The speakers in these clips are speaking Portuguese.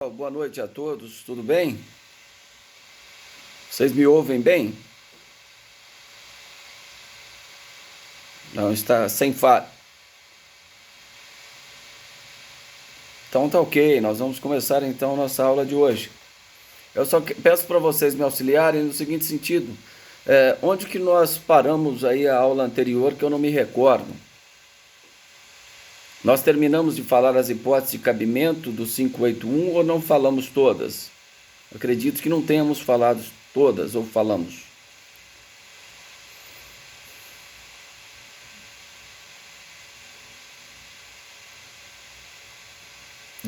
Boa noite a todos, tudo bem? Vocês me ouvem bem? Não, está sem falha. Então tá ok, nós vamos começar então a nossa aula de hoje. Eu só peço para vocês me auxiliarem no seguinte sentido. Onde que nós paramos aí a aula anterior que eu não me recordo? Nós terminamos de falar as hipóteses de cabimento do 581 ou não falamos todas? Acredito que não tenhamos falado todas, ou falamos.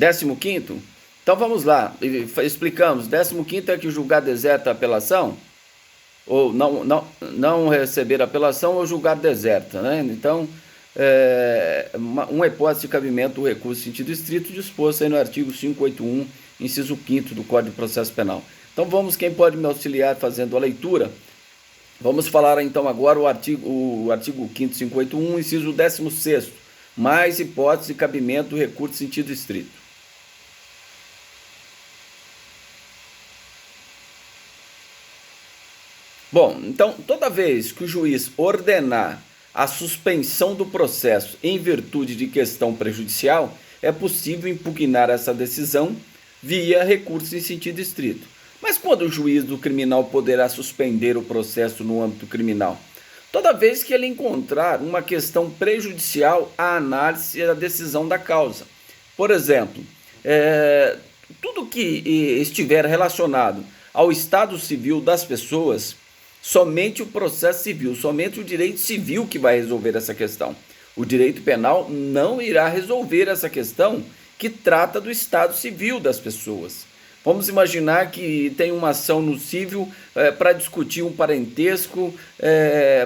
15º? Então vamos lá, explicamos. 15º é que o julgado deserta a apelação, ou não receber apelação ou julgado deserta, né? Então, uma hipótese de cabimento do recurso em sentido estrito disposto aí no artigo 581, inciso 5º do Código de Processo Penal. Então vamos, quem pode me auxiliar fazendo a leitura? Vamos falar então agora o artigo 5º 581, inciso 16º, mais hipótese de cabimento do recurso em sentido estrito. Bom, então, toda vez que o juiz ordenar a suspensão do processo em virtude de questão prejudicial, é possível impugnar essa decisão via recurso em sentido estrito. Mas quando o juiz do criminal poderá suspender o processo no âmbito criminal? Toda vez que ele encontrar uma questão prejudicial à análise e à decisão da causa. Por exemplo, tudo que estiver relacionado ao estado civil das pessoas, somente o processo civil, somente o direito civil que vai resolver essa questão. O direito penal não irá resolver essa questão que trata do estado civil das pessoas. Vamos imaginar que tem uma ação no civil para discutir um parentesco,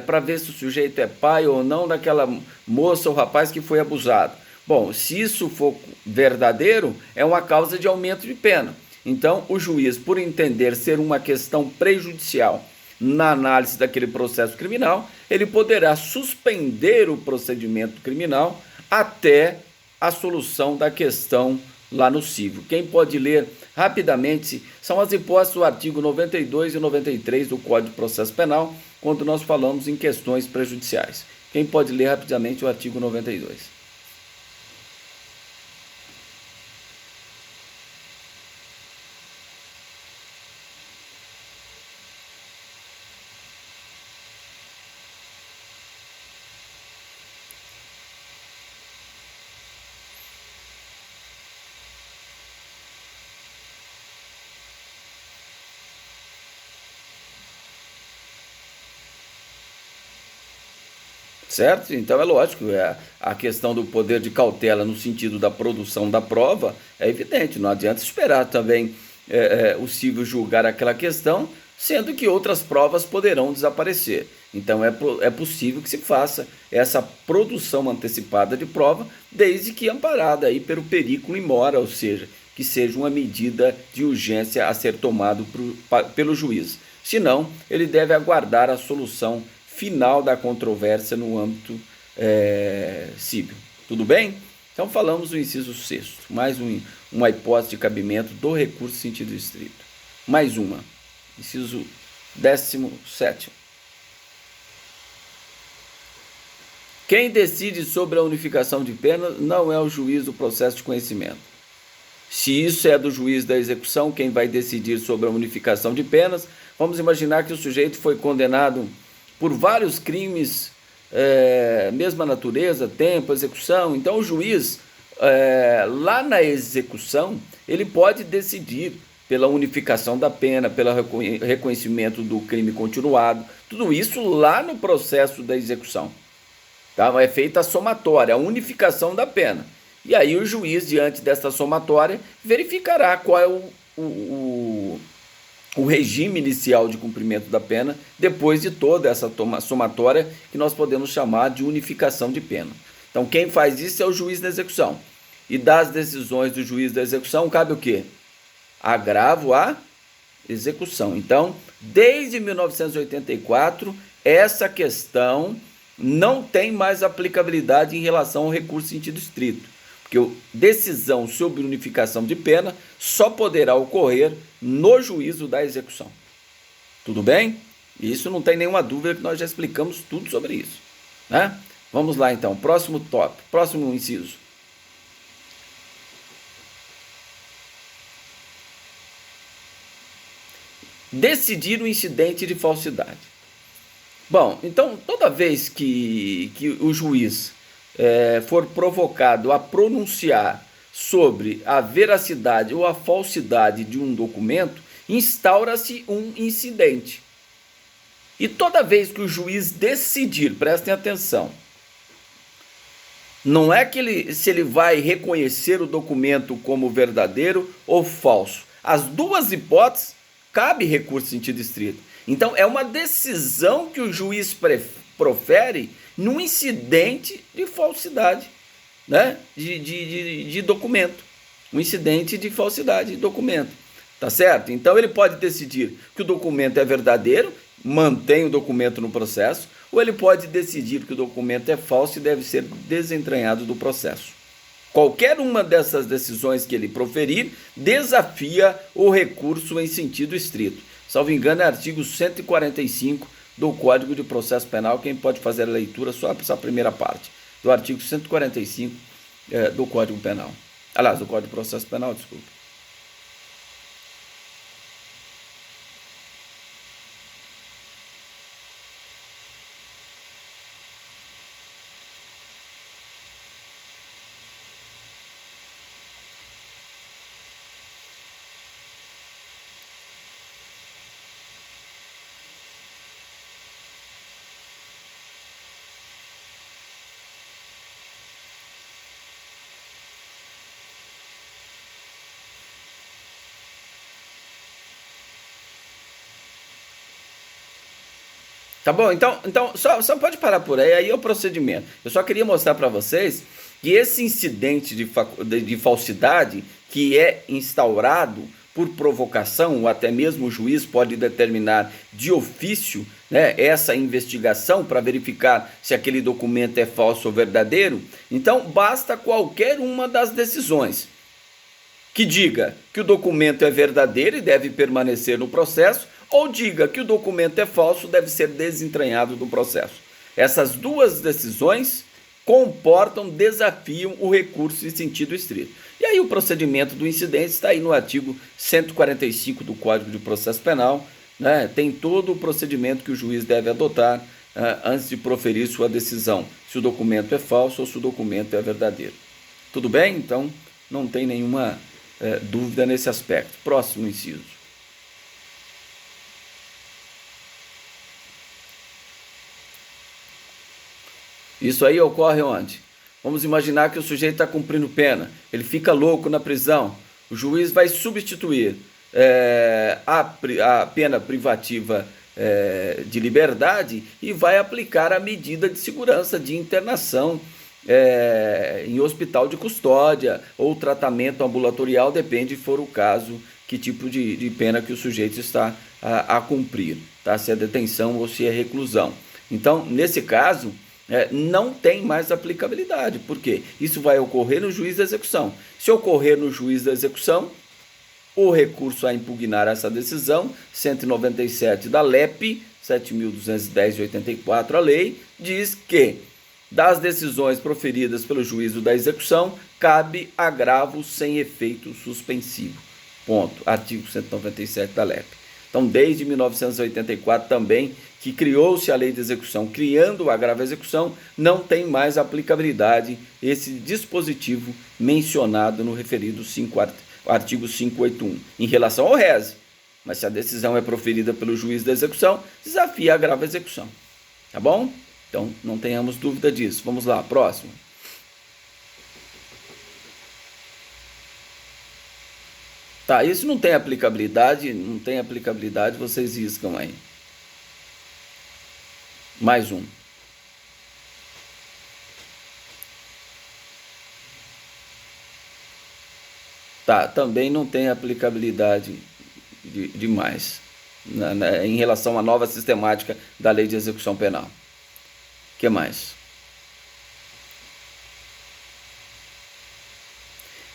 para ver se o sujeito é pai ou não daquela moça ou rapaz que foi abusado. Bom, se isso for verdadeiro, é uma causa de aumento de pena. Então, o juiz, por entender ser uma questão prejudicial na análise daquele processo criminal, ele poderá suspender o procedimento criminal até a solução da questão lá no civil. Quem pode ler rapidamente são as hipóteses do artigo 92 e 93 do Código de Processo Penal, quando nós falamos em questões prejudiciais. Quem pode ler rapidamente o artigo 92? Certo? Então é lógico, a questão do poder de cautela no sentido da produção da prova é evidente, não adianta esperar também o civil julgar aquela questão, sendo que outras provas poderão desaparecer. Então é possível que se faça essa produção antecipada de prova, desde que amparada aí pelo periculum in mora, ou seja, que seja uma medida de urgência a ser tomado pelo juiz. Senão, ele deve aguardar a solução final da controvérsia no âmbito civil. Tudo bem? Então falamos do inciso 6º, mais uma hipótese de cabimento do recurso em sentido estrito. Mais uma, inciso 17º. Quem decide sobre a unificação de penas não é o juiz do processo de conhecimento. Se isso é do juiz da execução, quem vai decidir sobre a unificação de penas, vamos imaginar que o sujeito foi condenado por vários crimes, mesma natureza, tempo, execução. Então o juiz, lá na execução, ele pode decidir pela unificação da pena, pelo reconhecimento do crime continuado, tudo isso lá no processo da execução. Tá? É feita a somatória, a unificação da pena. E aí o juiz, diante dessa somatória, verificará qual é o regime inicial de cumprimento da pena, depois de toda essa somatória que nós podemos chamar de unificação de pena. Então quem faz isso é o juiz da execução. E das decisões do juiz da execução cabe o quê? Agravo à execução. Então, desde 1984, essa questão não tem mais aplicabilidade em relação ao recurso em sentido estrito. Porque a decisão sobre unificação de pena só poderá ocorrer no juízo da execução. Tudo bem? Isso não tem nenhuma dúvida, que nós já explicamos tudo sobre isso, né? Vamos lá então, próximo tópico, próximo inciso. Decidir o incidente de falsidade. Bom, então toda vez que o juiz for provocado a pronunciar sobre a veracidade ou a falsidade de um documento, instaura-se um incidente. E toda vez que o juiz decidir, prestem atenção, não é que se ele vai reconhecer o documento como verdadeiro ou falso. As duas hipóteses, cabe recurso em sentido estrito. Então, é uma decisão que o juiz profere num incidente de falsidade, né? de documento. Um incidente de falsidade de documento. Tá certo? Então, ele pode decidir que o documento é verdadeiro, mantém o documento no processo, ou ele pode decidir que o documento é falso e deve ser desentranhado do processo. Qualquer uma dessas decisões que ele proferir desafia o recurso em sentido estrito. Salvo engano, é artigo 145 do Código de Processo Penal. Quem pode fazer a leitura só essa primeira parte do artigo 145 do Código Penal. Aliás, do Código de Processo Penal, desculpa. Tá bom? Então só pode parar por aí, aí é o procedimento. Eu só queria mostrar para vocês que esse incidente de falsidade que é instaurado por provocação, ou até mesmo o juiz pode determinar de ofício, né, essa investigação para verificar se aquele documento é falso ou verdadeiro. Então basta qualquer uma das decisões que diga que o documento é verdadeiro e deve permanecer no processo, ou diga que o documento é falso, deve ser desentranhado do processo. Essas duas decisões desafiam o recurso em sentido estrito. E aí o procedimento do incidente está aí no artigo 145 do Código de Processo Penal, né? Tem todo o procedimento que o juiz deve adotar antes de proferir sua decisão, se o documento é falso ou se o documento é verdadeiro. Tudo bem? Então não tem nenhuma dúvida nesse aspecto. Próximo inciso. Isso aí ocorre onde? Vamos imaginar que o sujeito está cumprindo pena, ele fica louco na prisão, o juiz vai substituir a pena privativa de liberdade e vai aplicar a medida de segurança de internação em hospital de custódia ou tratamento ambulatorial, depende, se for o caso, que tipo de pena que o sujeito está a cumprir, tá? Se é detenção ou se é reclusão. Então, nesse caso, não tem mais aplicabilidade. Por quê? Isso vai ocorrer no juiz da execução. Se ocorrer no juiz da execução, o recurso a impugnar essa decisão, 197 da LEP, 7.210 de 84, a lei, diz que das decisões proferidas pelo juízo da execução, cabe agravo sem efeito suspensivo. Ponto. Artigo 197 da LEP. Então, desde 1984 também, que criou-se a lei de execução, criando o agravo à execução, não tem mais aplicabilidade esse dispositivo mencionado no referido artigo 581, em relação ao rese. Mas se a decisão é proferida pelo juiz da execução, desafia a agravo à execução. Tá bom? Então, não tenhamos dúvida disso. Vamos lá, próximo. Tá, isso não tem aplicabilidade, vocês riscam aí. Mais um. Tá, também não tem aplicabilidade demais em relação à nova sistemática da lei de execução penal. O que mais?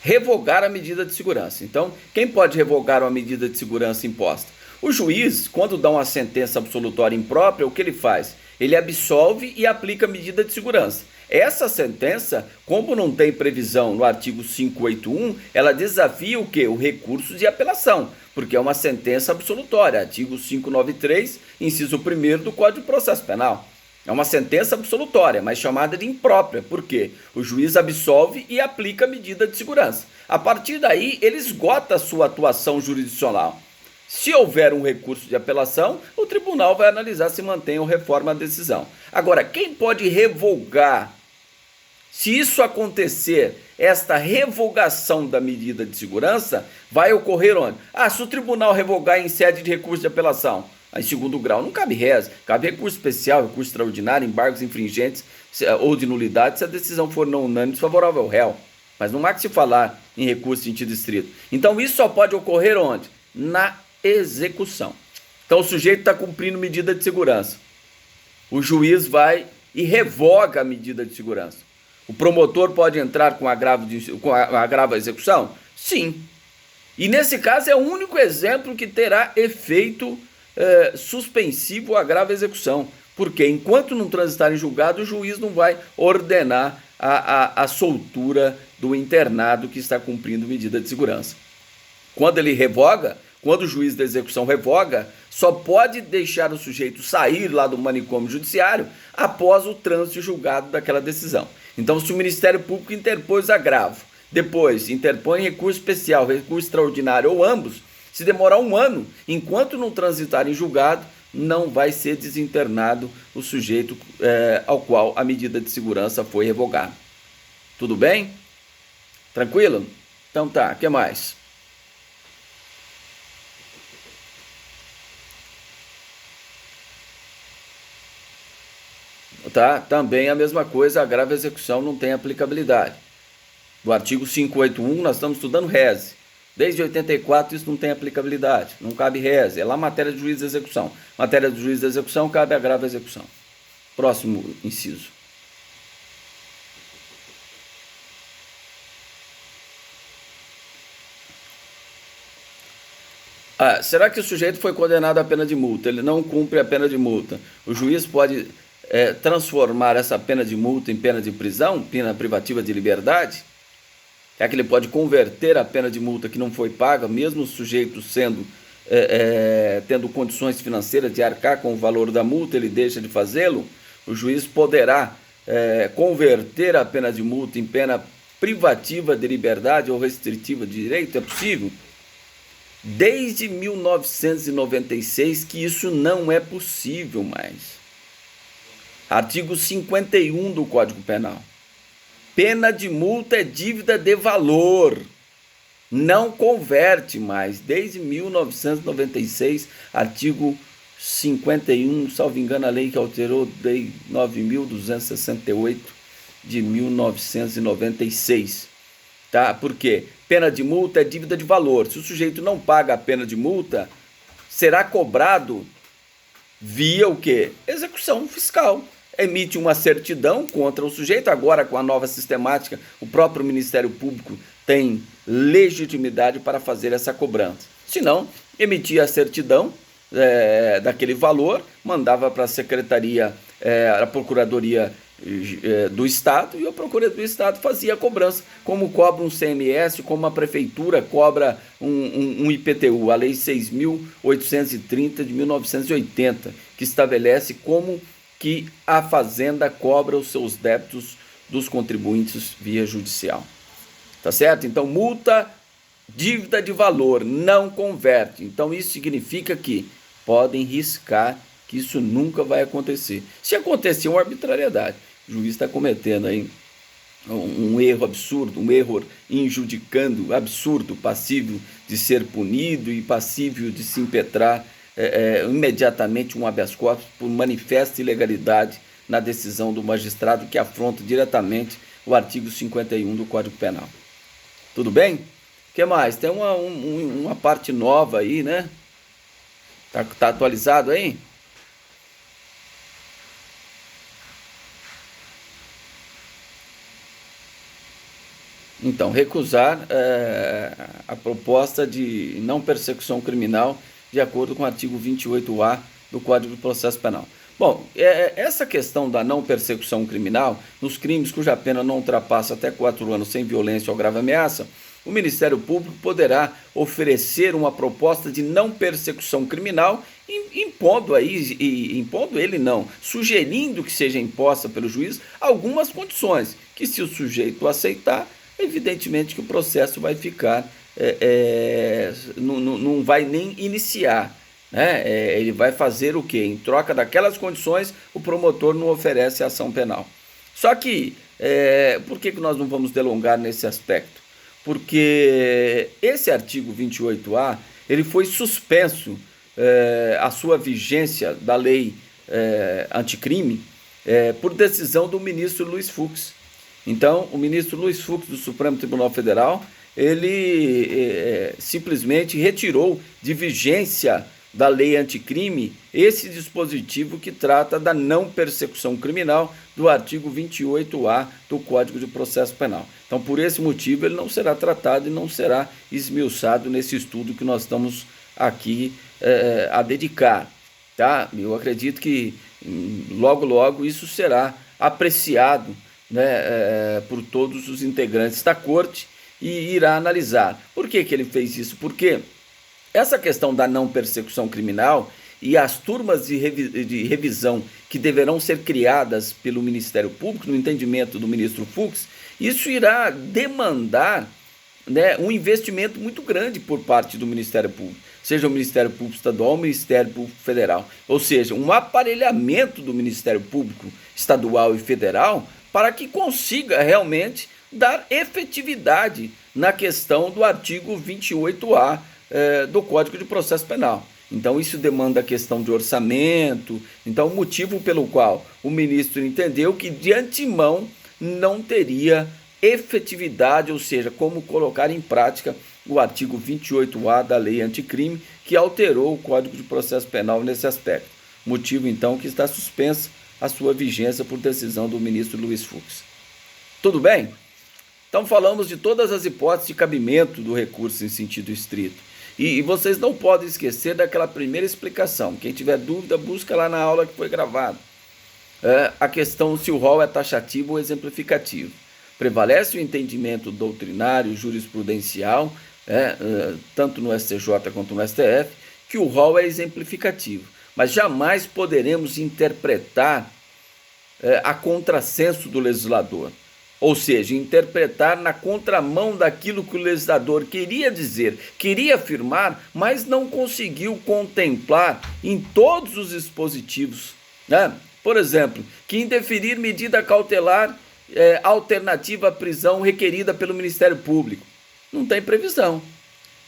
revogar a medida de segurança. Então, quem pode revogar uma medida de segurança imposta? O juiz, quando dá uma sentença absolutória imprópria, o que ele faz? Ele absolve e aplica a medida de segurança. Essa sentença, como não tem previsão no artigo 581, ela desafia o quê? O recurso de apelação, porque é uma sentença absolutória, artigo 593, inciso 1º do Código de Processo Penal. É uma sentença absolutória, mas chamada de imprópria. Por quê? O juiz absolve e aplica a medida de segurança. A partir daí, ele esgota a sua atuação jurisdicional. Se houver um recurso de apelação, o tribunal vai analisar se mantém ou reforma a decisão. Agora, quem pode revogar? Se isso acontecer, esta revogação da medida de segurança vai ocorrer onde? Se o tribunal revogar em sede de recurso de apelação, em segundo grau, não cabe rez, cabe recurso especial, recurso extraordinário, embargos infringentes ou de nulidade, se a decisão for não unânime desfavorável ao réu. Mas não há que se falar em recurso em sentido estrito. Então isso só pode ocorrer onde? Na execução. Então o sujeito está cumprindo medida de segurança. O juiz vai e revoga a medida de segurança. O promotor pode entrar com agravo à execução? Sim. E nesse caso é o único exemplo que terá efeito suspensivo à agravo à execução. Porque enquanto não transitar em julgado, o juiz não vai ordenar a soltura do internado que está cumprindo medida de segurança. Quando ele revoga, quando o juiz da execução revoga, só pode deixar o sujeito sair lá do manicômio judiciário após o trânsito julgado daquela decisão. Então, se o Ministério Público interpôs agravo, depois interpõe recurso especial, recurso extraordinário ou ambos, se demorar 1 ano, enquanto não transitar em julgado, não vai ser desinternado o sujeito ao qual a medida de segurança foi revogada. Tudo bem? Tranquilo? Então tá, o que mais? Tá? Também a mesma coisa, agravo à execução não tem aplicabilidade. Do artigo 581, nós estamos estudando reze. Desde 84 isso não tem aplicabilidade, não cabe reze, é lá matéria de juiz de execução. Matéria do juiz de execução cabe agravo à execução. Próximo inciso. Será que o sujeito foi condenado à pena de multa? Ele não cumpre a pena de multa. O juiz pode transformar essa pena de multa em pena de prisão, pena privativa de liberdade? É que ele pode converter a pena de multa que não foi paga, mesmo o sujeito tendo condições financeiras de arcar com o valor da multa, ele deixa de fazê-lo. O juiz poderá converter a pena de multa em pena privativa de liberdade ou restritiva de direito? É possível? Desde 1996 que isso não é possível mais. Artigo 51 do Código Penal. Pena de multa é dívida de valor. Não converte mais. Desde 1996, artigo 51, salvo engano, a lei que alterou, Lei 9.268 de 1996. Tá? Por quê? Pena de multa é dívida de valor. Se o sujeito não paga a pena de multa, será cobrado via o quê? Execução fiscal. Emite uma certidão contra o sujeito. Agora, com a nova sistemática, o próprio Ministério Público tem legitimidade para fazer essa cobrança. Se não, emitia a certidão daquele valor, mandava para a Secretaria, a Procuradoria do Estado, e a Procuradoria do Estado fazia a cobrança, como cobra um CMS, como a Prefeitura cobra um IPTU, a Lei 6.830 de 1980, que estabelece como que a Fazenda cobra os seus débitos dos contribuintes via judicial. Tá certo? Então, multa, dívida de valor, não converte. Então, isso significa que podem riscar que isso nunca vai acontecer. Se acontecer uma arbitrariedade, o juiz está cometendo aí um erro absurdo, um erro injudicando absurdo, passível de ser punido e passível de se impetrar imediatamente um habeas corpus por manifesta ilegalidade na decisão do magistrado que afronta diretamente o artigo 51 do Código Penal. Tudo bem? O que mais? Tem uma parte nova aí, né? Tá atualizado aí? Então, recusar a proposta de não persecução criminal de acordo com o artigo 28A do Código de Processo Penal. Bom, essa questão da não persecução criminal, nos crimes cuja pena não ultrapassa até 4 anos sem violência ou grave ameaça, o Ministério Público poderá oferecer uma proposta de não persecução criminal, sugerindo que seja imposta pelo juiz algumas condições, que se o sujeito aceitar, evidentemente que o processo vai ficar, não vai nem iniciar. Né? Ele vai fazer o quê? Em troca daquelas condições, o promotor não oferece ação penal. Só que, por que nós não vamos delongar nesse aspecto? Porque esse artigo 28A, ele foi suspenso, a sua vigência da lei anticrime, por decisão do ministro Luiz Fux. Então, o ministro Luiz Fux do Supremo Tribunal Federal, ele simplesmente retirou de vigência da lei anticrime esse dispositivo que trata da não persecução criminal do artigo 28A do Código de Processo Penal. Então, por esse motivo, ele não será tratado e não será esmiuçado nesse estudo que nós estamos aqui a dedicar. Tá? Eu acredito que logo, logo isso será apreciado, né, por todos os integrantes da corte e irá analisar. Por que ele fez isso? Porque essa questão da não persecução criminal e as turmas de revisão que deverão ser criadas pelo Ministério Público, no entendimento do ministro Fux, isso irá demandar, né, um investimento muito grande por parte do Ministério Público, seja o Ministério Público Estadual ou o Ministério Público Federal. Ou seja, um aparelhamento do Ministério Público Estadual e Federal para que consiga realmente dar efetividade na questão do artigo 28A do Código de Processo Penal. Então, isso demanda a questão de orçamento. Então, o motivo pelo qual o ministro entendeu que, de antemão, não teria efetividade, ou seja, como colocar em prática o artigo 28A da lei anticrime, que alterou o Código de Processo Penal nesse aspecto. Motivo, então, que está suspensa a sua vigência por decisão do ministro Luiz Fux. Tudo bem? Então, falamos de todas as hipóteses de cabimento do recurso em sentido estrito. E vocês não podem esquecer daquela primeira explicação. Quem tiver dúvida, busca lá na aula que foi gravada. A questão se o rol é taxativo ou exemplificativo. Prevalece o entendimento doutrinário, jurisprudencial, tanto no STJ quanto no STF, que o rol é exemplificativo. Mas jamais poderemos interpretar a contrassenso do legislador. Ou seja, interpretar na contramão daquilo que o legislador queria dizer, queria afirmar, mas não conseguiu contemplar em todos os dispositivos. Né? Por exemplo, que indeferir medida cautelar alternativa à prisão requerida pelo Ministério Público. Não tem previsão.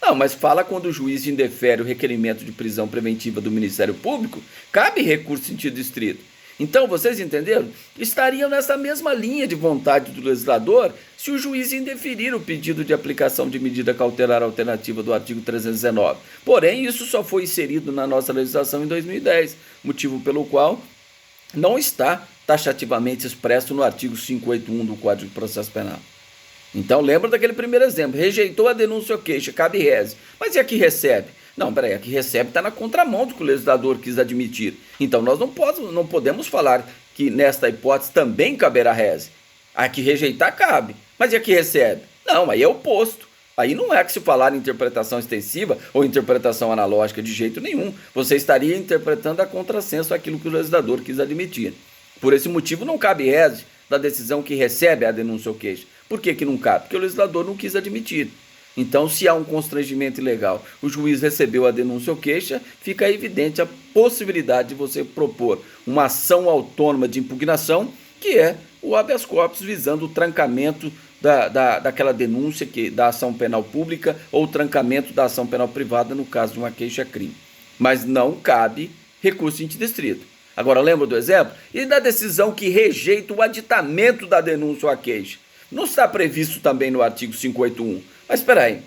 Não, mas fala quando o juiz indefere o requerimento de prisão preventiva do Ministério Público, cabe recurso em sentido estrito. Então, vocês entenderam? Estariam nessa mesma linha de vontade do legislador se o juiz indeferir o pedido de aplicação de medida cautelar alternativa do artigo 319. Porém, isso só foi inserido na nossa legislação em 2010, motivo pelo qual não está taxativamente expresso no artigo 581 do Código de Processo Penal. Então, lembra daquele primeiro exemplo. Rejeitou a denúncia ou queixa, cabe reze. Mas e a que recebe? Não, peraí, a que recebe está na contramão do que o legislador quis admitir. Então, nós não podemos falar que nesta hipótese também caberá reze. A que rejeitar cabe, mas e a que recebe? Não, aí é o oposto. Aí não é que se falar em interpretação extensiva ou interpretação analógica de jeito nenhum. Você estaria interpretando a contrassenso aquilo que o legislador quis admitir. Por esse motivo, não cabe reze da decisão que recebe a denúncia ou queixa. Por que não cabe? Porque o legislador não quis admitir. Então, se há um constrangimento ilegal, o juiz recebeu a denúncia ou queixa, fica evidente a possibilidade de você propor uma ação autônoma de impugnação, que é o habeas corpus visando o trancamento daquela denúncia da ação penal pública ou o trancamento da ação penal privada no caso de uma queixa-crime. Mas não cabe recurso interdistrito. Agora, lembra do exemplo? E da decisão que rejeita o aditamento da denúncia ou a queixa? Não está previsto também no artigo 581. Mas espera aí,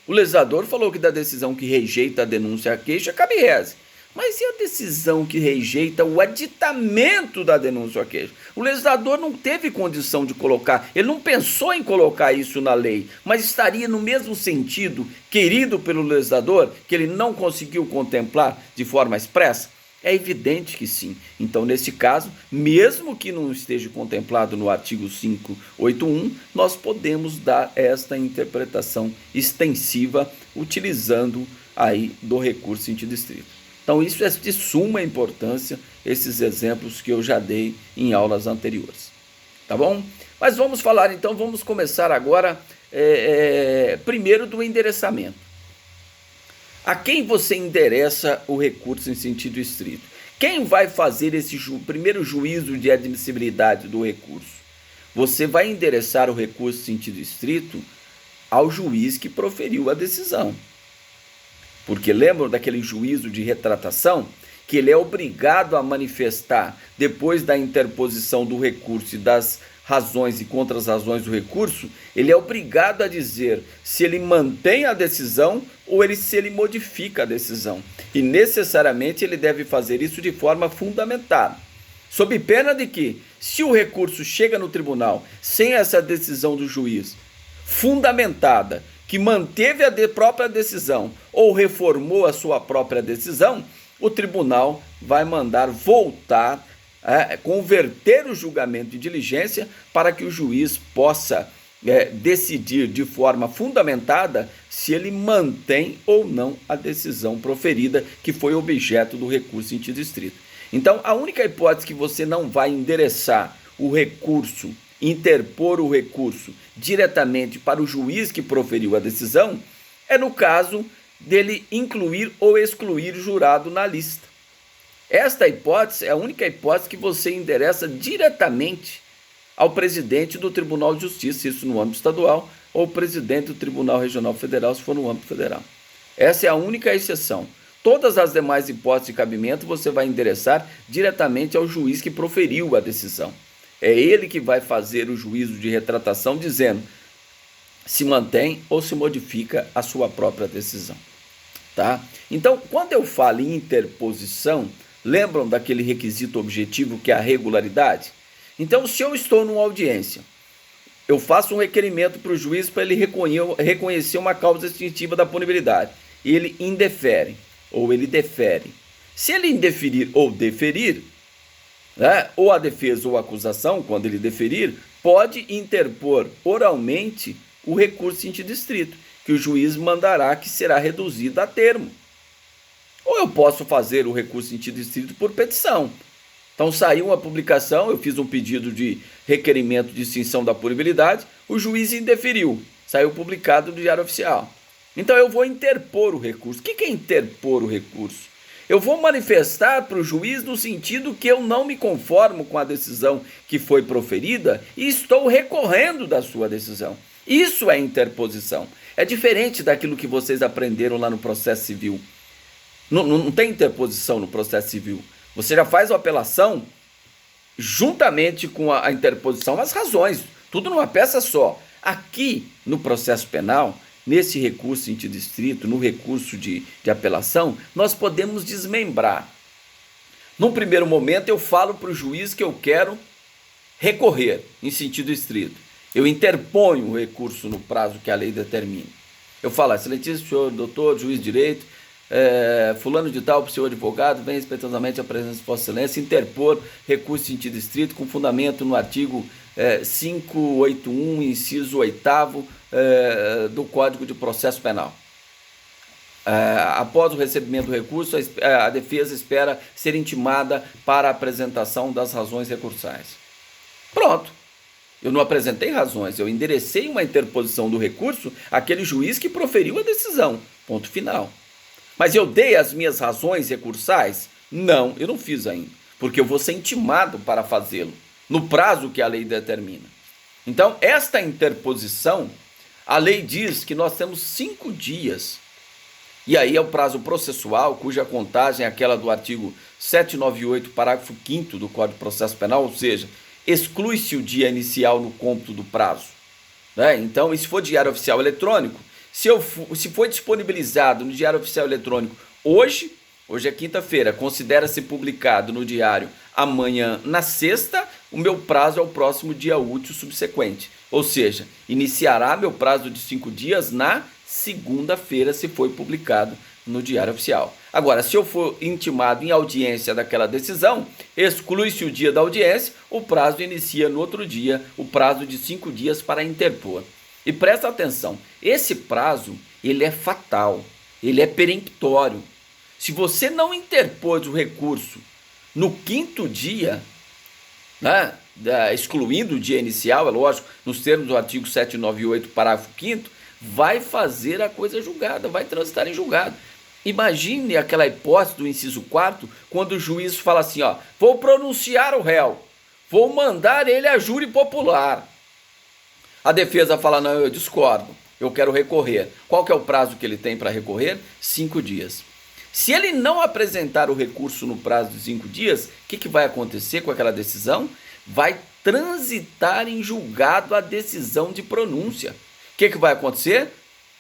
o legislador falou que da decisão que rejeita a denúncia e a queixa cabe reze. Mas e a decisão que rejeita o aditamento da denúncia ou queixa? O legislador não teve condição de colocar, ele não pensou em colocar isso na lei, mas estaria no mesmo sentido querido pelo legislador, que ele não conseguiu contemplar de forma expressa? É evidente que sim. Então, nesse caso, mesmo que não esteja contemplado no artigo 581, nós podemos dar esta interpretação extensiva utilizando aí do recurso em sentido estrito. Então, isso é de suma importância, esses exemplos que eu já dei em aulas anteriores. Tá bom? Mas vamos falar então, vamos começar agora primeiro do endereçamento. A quem você endereça o recurso em sentido estrito? Quem vai fazer esse primeiro juízo de admissibilidade do recurso? Você vai endereçar o recurso em sentido estrito ao juiz que proferiu a decisão. Porque lembram daquele juízo de retratação? Que ele é obrigado a manifestar, depois da interposição do recurso e das razões e contra-razões do recurso, ele é obrigado a dizer se ele mantém a decisão ou se ele modifica a decisão. E necessariamente ele deve fazer isso de forma fundamentada. Sob pena de que, se o recurso chega no tribunal sem essa decisão do juiz fundamentada, que manteve a própria decisão ou reformou a sua própria decisão, o tribunal vai mandar voltar, converter o julgamento de diligência para que o juiz possa decidir de forma fundamentada se ele mantém ou não a decisão proferida que foi objeto do recurso em sentido estrito. Então, a única hipótese que você não vai endereçar o recurso, interpor o recurso diretamente para o juiz que proferiu a decisão, é no caso dele incluir ou excluir jurado na lista. Esta hipótese é a única hipótese que você endereça diretamente ao presidente do Tribunal de Justiça, isso no âmbito estadual, ou presidente do Tribunal Regional Federal, se for no âmbito federal. Essa é a única exceção. Todas as demais hipóteses de cabimento você vai endereçar diretamente ao juiz que proferiu a decisão. É ele que vai fazer o juízo de retratação dizendo se mantém ou se modifica a sua própria decisão. Tá? Então, quando eu falo em interposição, lembram daquele requisito objetivo que é a regularidade? Então, se eu estou numa audiência, eu faço um requerimento para o juiz para ele reconhecer uma causa extintiva da punibilidade. E ele indefere ou ele defere. Se ele indeferir ou deferir, ou a defesa ou a acusação, quando ele deferir, pode interpor oralmente o recurso em sentido estrito, que o juiz mandará que será reduzido a termo. Ou eu posso fazer o recurso em sentido estrito por petição. Então saiu uma publicação, eu fiz um pedido de requerimento de extinção da punibilidade, o juiz indeferiu, saiu publicado no Diário Oficial. Então eu vou interpor o recurso. O que é interpor o recurso? Eu vou manifestar para o juiz no sentido que eu não me conformo com a decisão que foi proferida e estou recorrendo da sua decisão. Isso é interposição. É diferente daquilo que vocês aprenderam lá no processo civil. Não tem interposição no processo civil. Você já faz a apelação juntamente com a interposição, as razões, tudo numa peça só. Aqui, no processo penal, nesse recurso em sentido estrito, no recurso de apelação, nós podemos desmembrar. Num primeiro momento, eu falo para o juiz que eu quero recorrer em sentido estrito. Eu interponho o recurso no prazo que a lei determina. Eu falo, excelentíssimo senhor doutor, juiz de direito, fulano de tal, para o senhor advogado, vem respeitosamente à presença de Vossa Excelência, interpor recurso em sentido estrito com fundamento no artigo 581, inciso 8º do Código de Processo Penal. Após o recebimento do recurso, a defesa espera ser intimada para a apresentação das razões recursais. Pronto. Eu não apresentei razões, eu enderecei uma interposição do recurso àquele juiz que proferiu a decisão. Ponto final. Mas eu dei as minhas razões recursais? Não, eu não fiz ainda, porque eu vou ser intimado para fazê-lo, no prazo que a lei determina. Então, esta interposição, a lei diz que nós temos 5 dias, e aí é o prazo processual, cuja contagem é aquela do artigo 798, parágrafo 5º do Código de Processo Penal, ou seja, exclui-se o dia inicial no cômputo do prazo. Então, e se for diário oficial eletrônico, se foi disponibilizado no Diário Oficial Eletrônico hoje, Hoje é quinta-feira, considera-se publicado no diário amanhã na sexta, o meu prazo é o próximo dia útil subsequente. Ou seja, iniciará meu prazo de 5 dias na segunda-feira, se foi publicado no Diário Oficial. Agora, se eu for intimado em audiência daquela decisão, exclui-se o dia da audiência, o prazo inicia no outro dia, o prazo de 5 dias para interpor. E presta atenção, esse prazo, ele é fatal, ele é peremptório. Se você não interpôs o recurso no 5º dia, né, excluindo o dia inicial, é lógico, nos termos do artigo 798, parágrafo 5º, vai fazer a coisa julgada, vai transitar em julgado. Imagine aquela hipótese do inciso 4º, quando o juiz fala assim, ó, vou pronunciar o réu, vou mandar ele a júri popular. A defesa fala, não, eu discordo, eu quero recorrer. Qual que é o prazo que ele tem para recorrer? 5 dias. Se ele não apresentar o recurso no prazo de 5 dias, o que vai acontecer com aquela decisão? Vai transitar em julgado a decisão de pronúncia. O que vai acontecer?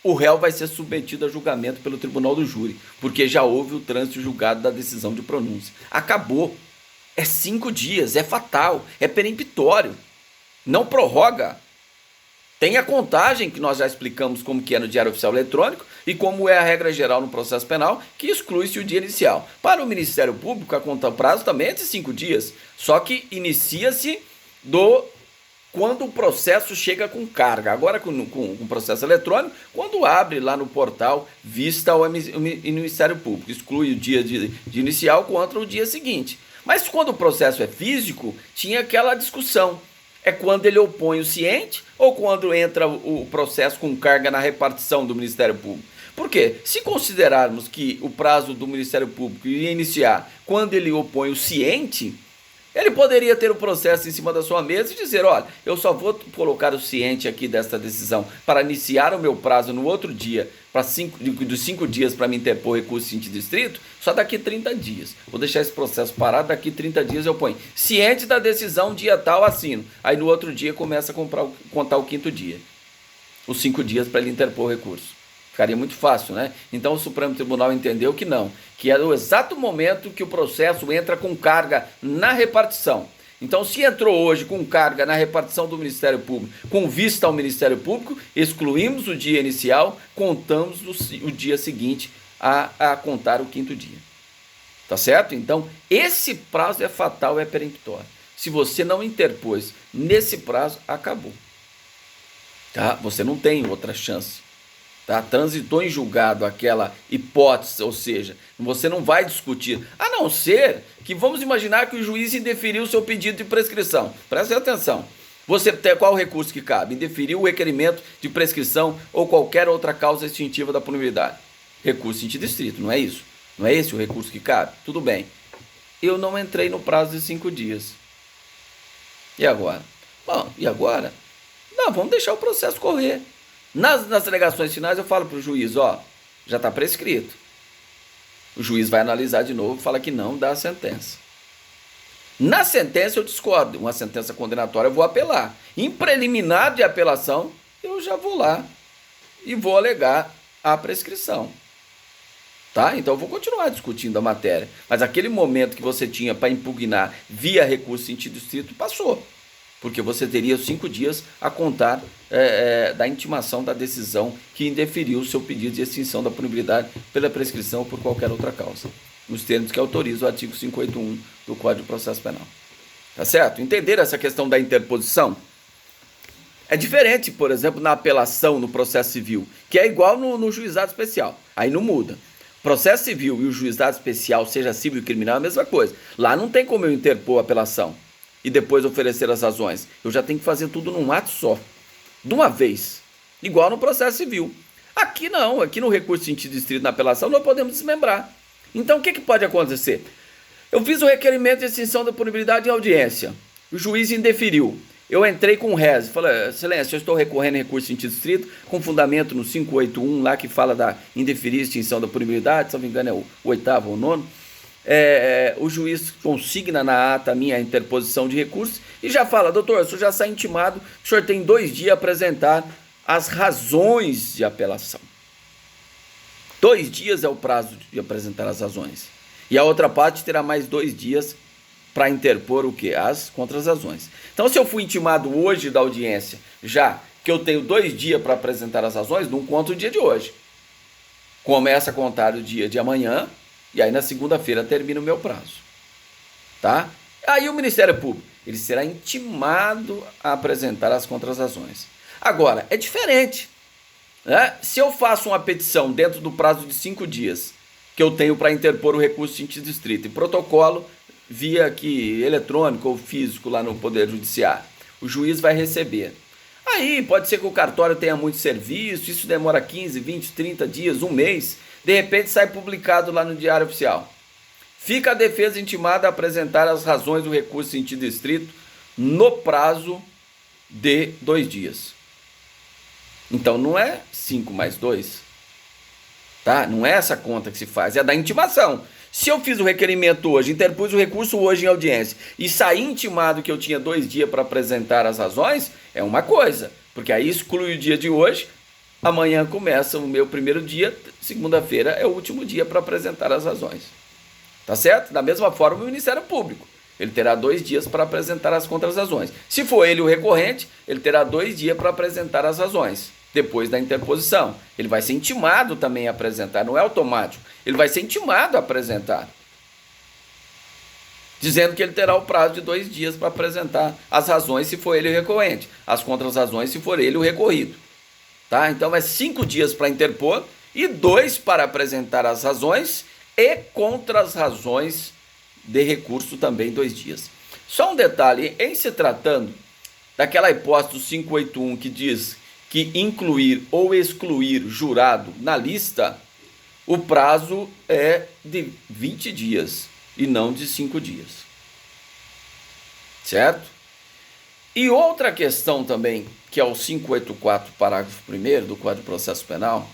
O réu vai ser submetido a julgamento pelo tribunal do júri, porque já houve o trânsito julgado da decisão de pronúncia. Acabou. É 5 dias, é fatal, é peremptório. Não prorroga. Tem a contagem, que nós já explicamos como que é no Diário Oficial Eletrônico e como é a regra geral no processo penal, que exclui-se o dia inicial. Para o Ministério Público, a conta prazo também é de 5 dias, só que inicia-se quando o processo chega com carga. Agora, com o processo eletrônico, quando abre lá no portal vista ao Ministério Público, exclui o dia de inicial contra o dia seguinte. Mas quando o processo é físico, tinha aquela discussão. É quando ele opõe o ciente ou quando entra o processo com carga na repartição do Ministério Público? Por quê? Se considerarmos que o prazo do Ministério Público iria iniciar quando ele opõe o ciente, ele poderia ter o processo em cima da sua mesa e dizer, olha, eu só vou colocar o ciente aqui desta decisão para iniciar o meu prazo no outro dia, dos 5 dias para me interpor recurso ciente distrito, só daqui 30 dias. Vou deixar esse processo parado, daqui 30 dias eu ponho ciente da decisão, dia tal, assino. Aí no outro dia começa a contar o 5º dia. Os 5 dias para ele interpor o recurso. Ficaria muito fácil, né? Então o Supremo Tribunal entendeu que não, que era o exato momento que o processo entra com carga na repartição. Então, se entrou hoje com carga na repartição do Ministério Público, com vista ao Ministério Público, excluímos o dia inicial, contamos o dia seguinte a contar o 5º dia. Tá certo? Então, esse prazo é fatal, é peremptório. Se você não interpôs nesse prazo, acabou. Tá? Você não tem outra chance. Tá? Transitou em julgado aquela hipótese, ou seja, você não vai discutir, a não ser que vamos imaginar que o juiz indeferiu o seu pedido de prescrição. Preste atenção. Você tem qual o recurso que cabe? Indeferir o requerimento de prescrição ou qualquer outra causa extintiva da punibilidade. Recurso ciente distrito, não é isso? Não é esse o recurso que cabe? Tudo bem. Eu não entrei no prazo de 5 dias. E agora? Bom, e agora? Não, vamos deixar o processo correr. Nas alegações finais eu falo para o juiz, ó, já está prescrito. O juiz vai analisar de novo e fala que não dá a sentença. Na sentença eu discordo, uma sentença condenatória eu vou apelar. Em preliminar de apelação eu já vou lá e vou alegar a prescrição. Tá? Então eu vou continuar discutindo a matéria. Mas aquele momento que você tinha para impugnar via recurso ciente distrito passou. Porque você teria 5 dias a contar da intimação da decisão que indeferiu o seu pedido de extinção da punibilidade pela prescrição ou por qualquer outra causa, nos termos que autoriza o artigo 581 do Código de Processo Penal. Tá certo? Entenderam essa questão da interposição? É diferente, por exemplo, na apelação no processo civil, que é igual no juizado especial. Aí não muda. Processo civil e o juizado especial, seja civil e criminal, é a mesma coisa. Lá não tem como eu interpor a apelação e depois oferecer as razões. Eu já tenho que fazer tudo num ato só, de uma vez, igual no processo civil. Aqui não, aqui no recurso ciente distrito na apelação nós podemos desmembrar. Então o que pode acontecer? Eu fiz o requerimento de extinção da punibilidade em audiência, o juiz indeferiu. Eu entrei com o RES, falei, excelência, eu estou recorrendo em recurso ciente distrito com fundamento no 581 lá que fala da indeferir extinção da punibilidade, se não me engano é o 8º ou 9º. O juiz consigna na ata a minha interposição de recurso e já fala, doutor, o senhor já sai intimado, o senhor tem 2 dias a apresentar as razões de apelação. 2 dias é o prazo de apresentar as razões. E a outra parte terá mais 2 dias para interpor o quê? As contrarrazões. Então, se eu fui intimado hoje da audiência, já que eu tenho 2 dias para apresentar as razões, não conto o dia de hoje. Começa a contar o dia de amanhã, e aí na segunda-feira termina o meu prazo. Tá? Aí o Ministério Público, ele será intimado a apresentar as contrarrazões. Agora, é diferente. Né? Se eu faço uma petição dentro do prazo de 5 dias, que eu tenho para interpor o recurso de sentido estrito, e protocolo via aqui eletrônico ou físico lá no Poder Judiciário, o juiz vai receber. Aí pode ser que o cartório tenha muito serviço, isso demora 15, 20, 30 dias, um mês, de repente sai publicado lá no Diário Oficial. Fica a defesa intimada a apresentar as razões do recurso de sentido estrito no prazo de 2 dias. Então não é 5 mais 2, tá? Não é essa conta que se faz, é da intimação. Se eu fiz o requerimento hoje, interpus o recurso hoje em audiência e saí intimado que eu tinha 2 dias para apresentar as razões, é uma coisa, porque aí exclui o dia de hoje, amanhã começa o meu primeiro dia, segunda-feira é o último dia para apresentar as razões. Tá certo? Da mesma forma o Ministério Público, ele terá 2 dias para apresentar as contrarrazões. Se for ele o recorrente, ele terá 2 dias para apresentar as razões, depois da interposição. Ele vai ser intimado também a apresentar, não é automático. Ele vai ser intimado a apresentar, dizendo que ele terá o prazo de 2 dias para apresentar as razões se for ele o recorrente, as contrarrazões se for ele o recorrido. Tá? Então é 5 dias para interpor e 2 para apresentar as razões e contrarrazões de recurso também 2 dias. Só um detalhe, em se tratando daquela hipótese do 581 que diz que incluir ou excluir jurado na lista, o prazo é de 20 dias e não de 5 dias. Certo? E outra questão também, que é o 584, parágrafo 1º do Código de Processo Penal,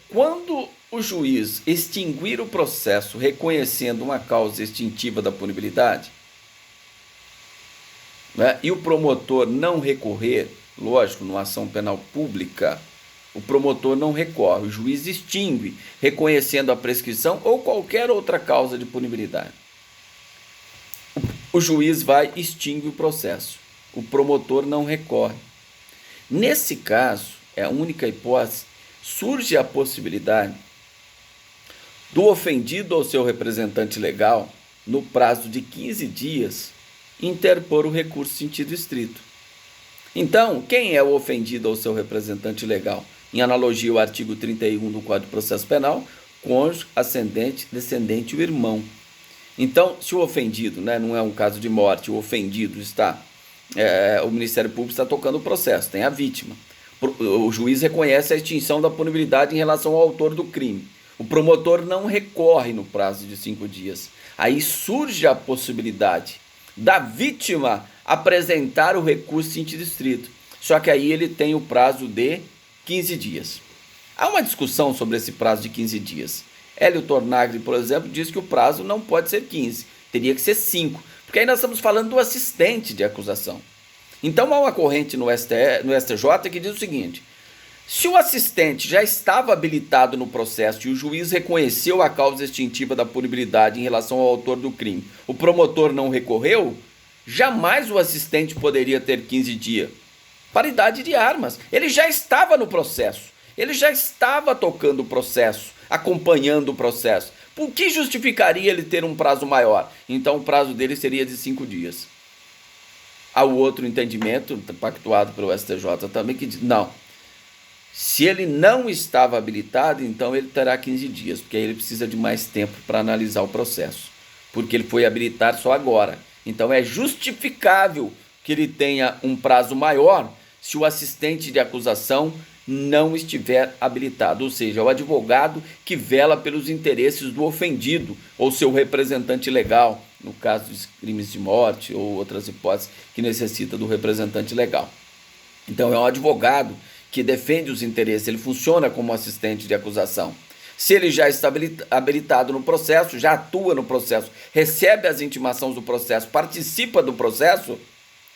quando o juiz extinguir o processo reconhecendo uma causa extintiva da punibilidade, né, e o promotor não recorrer, lógico, numa ação penal pública, o promotor não recorre, o juiz extingue, reconhecendo a prescrição ou qualquer outra causa de punibilidade. O juiz vai e extingue o processo, o promotor não recorre. Nesse caso, é a única hipótese, surge a possibilidade do ofendido ou seu representante legal, no prazo de 15 dias, interpor o recurso em sentido estrito. Então, quem é o ofendido ou seu representante legal? Em analogia ao artigo 31 do Código de Processo Penal, cônjuge, ascendente, descendente e o irmão. Então, se o ofendido, né, não é um caso de morte, o ofendido está, o Ministério Público está tocando o processo, tem a vítima. O juiz reconhece a extinção da punibilidade em relação ao autor do crime. O promotor não recorre no prazo de 5 dias. Aí surge a possibilidade da vítima apresentar o recurso em sentido estrito. Só que aí ele tem o prazo de 15 dias. Há uma discussão sobre esse prazo de 15 dias. Hélio Tornagli, por exemplo, diz que o prazo não pode ser 15, teria que ser 5, porque aí nós estamos falando do assistente de acusação. Então há uma corrente no STJ que diz o seguinte: se o assistente já estava habilitado no processo e o juiz reconheceu a causa extintiva da punibilidade em relação ao autor do crime, o promotor não recorreu, jamais o assistente poderia ter 15 dias. Paridade de armas. Ele já estava no processo, ele já estava tocando o processo, acompanhando o processo. Por que justificaria ele ter um prazo maior? Então o prazo dele seria de 5 dias. Há o outro entendimento, pactuado pelo STJ também, que diz, não, se ele não estava habilitado, então ele terá 15 dias, porque aí ele precisa de mais tempo para analisar o processo, porque ele foi habilitar só agora. Então é justificável que ele tenha um prazo maior se o assistente de acusação não estiver habilitado, ou seja, é o advogado que vela pelos interesses do ofendido ou seu representante legal, no caso de crimes de morte ou outras hipóteses que necessita do representante legal. Então é um advogado que defende os interesses, ele funciona como assistente de acusação. Se ele já está habilitado no processo, já atua no processo, recebe as intimações do processo, participa do processo,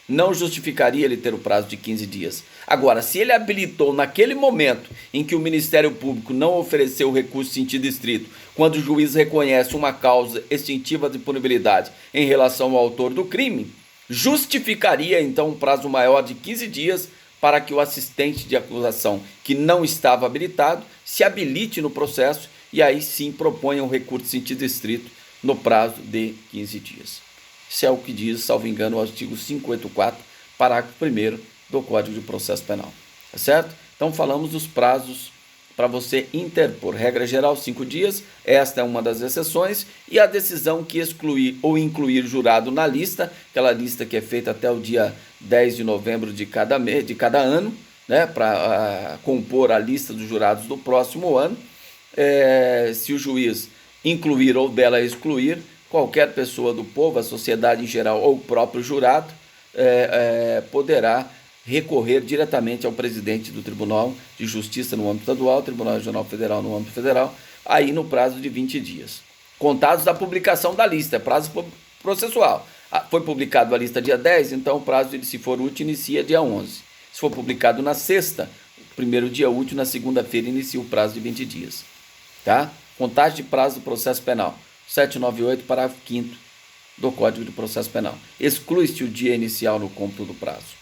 não justificaria ele ter o prazo de 15 dias. Agora, se ele habilitou naquele momento em que o Ministério Público não ofereceu o recurso em sentido estrito, quando o juiz reconhece uma causa extintiva de punibilidade em relação ao autor do crime, justificaria então um prazo maior de 15 dias para que o assistente de acusação que não estava habilitado se habilite no processo e aí sim proponha um recurso em sentido estrito no prazo de 15 dias. Isso é o que diz, salvo engano, o artigo 584, parágrafo 1º do Código de Processo Penal. Tá certo? Então falamos dos prazos para você interpor. Regra geral, 5 dias, esta é uma das exceções, e a decisão que excluir ou incluir jurado na lista, aquela lista que é feita até o dia 10 de novembro de cada mês, de cada ano, né, para compor a lista dos jurados do próximo ano. Se o juiz incluir ou dela excluir, qualquer pessoa do povo, a sociedade em geral ou o próprio jurado poderá recorrer diretamente ao presidente do Tribunal de Justiça no âmbito estadual, Tribunal Regional Federal no âmbito federal, aí no prazo de 20 dias. Contados da publicação da lista, é prazo processual. Foi publicado a lista dia 10, então o prazo, se for útil, inicia dia 11. Se for publicado na sexta, primeiro dia útil, na segunda-feira, inicia o prazo de 20 dias. Tá? Contagem de prazo do processo penal. 798, parágrafo 5º do Código de Processo Penal. Exclui-se o dia inicial no cômputo do prazo.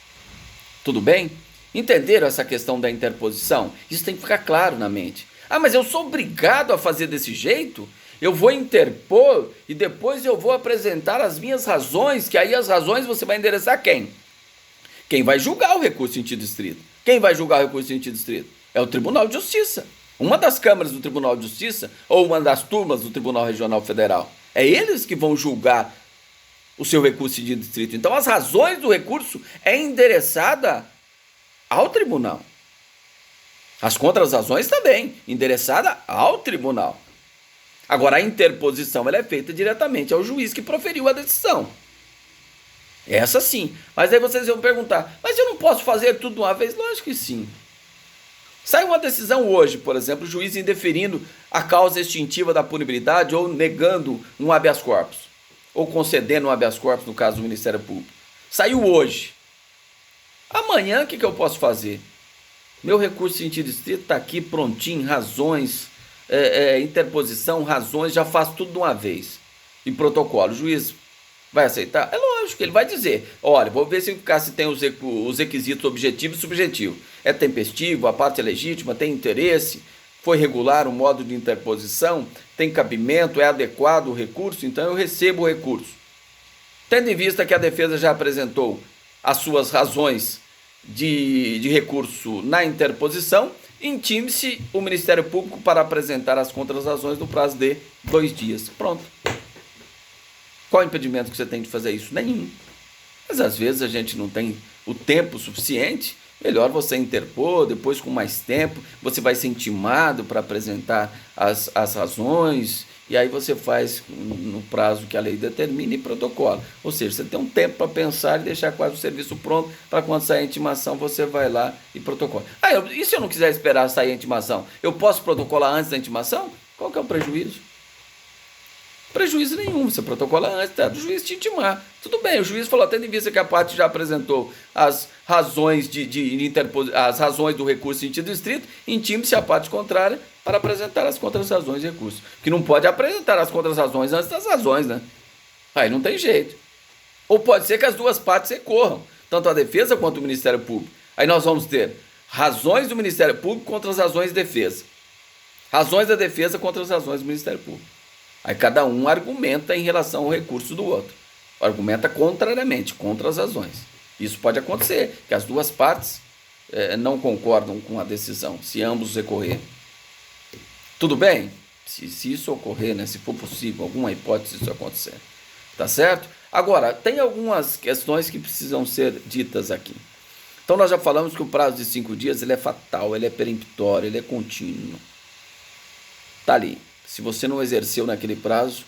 Tudo bem? Entenderam essa questão da interposição? Isso tem que ficar claro na mente. Ah, mas eu sou obrigado a fazer desse jeito? Eu vou interpor e depois eu vou apresentar as minhas razões, que aí as razões você vai endereçar quem? Quem vai julgar o recurso em sentido estrito. Quem vai julgar o recurso em sentido estrito? É o Tribunal de Justiça. Uma das câmaras do Tribunal de Justiça ou uma das turmas do Tribunal Regional Federal. É eles que vão julgar o seu recurso em sentido estrito. Então, as razões do recurso é endereçada ao tribunal. As contrarrazões também, endereçada ao tribunal. Agora, a interposição ela é feita diretamente ao juiz que proferiu a decisão. Essa sim. Mas aí vocês vão perguntar, mas eu não posso fazer tudo de uma vez? Lógico que sim. Sai uma decisão hoje, por exemplo, o juiz indeferindo a causa extintiva da punibilidade ou negando um habeas corpus, ou concedendo um habeas corpus, no caso do Ministério Público. Saiu hoje. Amanhã, o que eu posso fazer? Meu recurso em sentido estrito está aqui prontinho, razões, interposição, razões, já faço tudo de uma vez. E protocolo, o juiz vai aceitar? É lógico, ele vai dizer, olha, vou verificar se tem os requisitos objetivo e subjetivo. É tempestivo, a parte é legítima, tem interesse, foi regular o modo de interposição, tem cabimento, é adequado o recurso, então eu recebo o recurso. Tendo em vista que a defesa já apresentou as suas razões de recurso na interposição, intime-se o Ministério Público para apresentar as contrarrazões no prazo de 2 dias. Pronto. Qual o impedimento que você tem de fazer isso? Nenhum. Mas às vezes a gente não tem o tempo suficiente, melhor você interpor, depois com mais tempo, você vai ser intimado para apresentar as razões, e aí você faz no prazo que a lei determina e protocola. Ou seja, você tem um tempo para pensar e deixar quase o serviço pronto, para quando sair a intimação, você vai lá e protocola. E se eu não quiser esperar sair a intimação? Eu posso protocolar antes da intimação? Qual que é o prejuízo? Prejuízo nenhum, você protocola antes do juiz te intimar. Tudo bem, o juiz falou, tendo em vista que a parte já apresentou as razões as razões do recurso em sentido estrito, intime-se a parte contrária para apresentar as contrarrazões de recurso. Que não pode apresentar as contrarrazões antes das razões, né? Aí não tem jeito. Ou pode ser que as duas partes recorram, tanto a defesa quanto o Ministério Público. Aí nós vamos ter razões do Ministério Público contra as razões de defesa. Razões da defesa contra as razões do Ministério Público. Aí cada um argumenta em relação ao recurso do outro. Argumenta contrariamente, contra as razões. Isso pode acontecer, que as duas partes não concordam com a decisão, se ambos recorrerem. Tudo bem? Se isso ocorrer, né, se for possível, alguma hipótese disso acontecer. Tá certo? Agora, tem algumas questões que precisam ser ditas aqui. Então nós já falamos que o prazo de 5 dias ele é fatal, ele é peremptório, ele é contínuo. Tá ali. Se você não exerceu naquele prazo,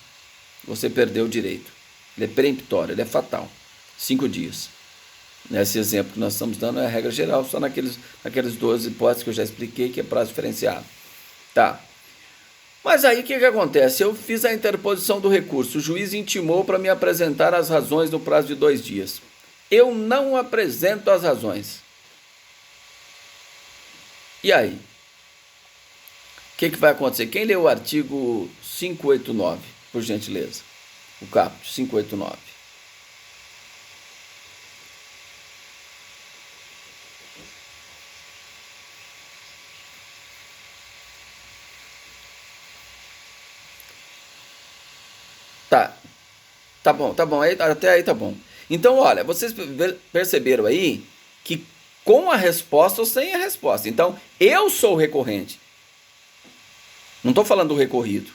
você perdeu o direito. Ele é peremptório, ele é fatal. 5 dias. Nesse exemplo que nós estamos dando é a regra geral, só naqueles 12 hipóteses que eu já expliquei, que é prazo diferenciado. Tá. Mas aí o que acontece? Eu fiz a interposição do recurso, o juiz intimou para me apresentar as razões no prazo de 2 dias. Eu não apresento as razões. E aí? O que vai acontecer? Quem leu o artigo 589, por gentileza? O caput 589. Tá bom, até aí tá bom. Então, olha, vocês perceberam aí que com a resposta ou sem a resposta. Então, eu sou o recorrente. Não estou falando do recorrido.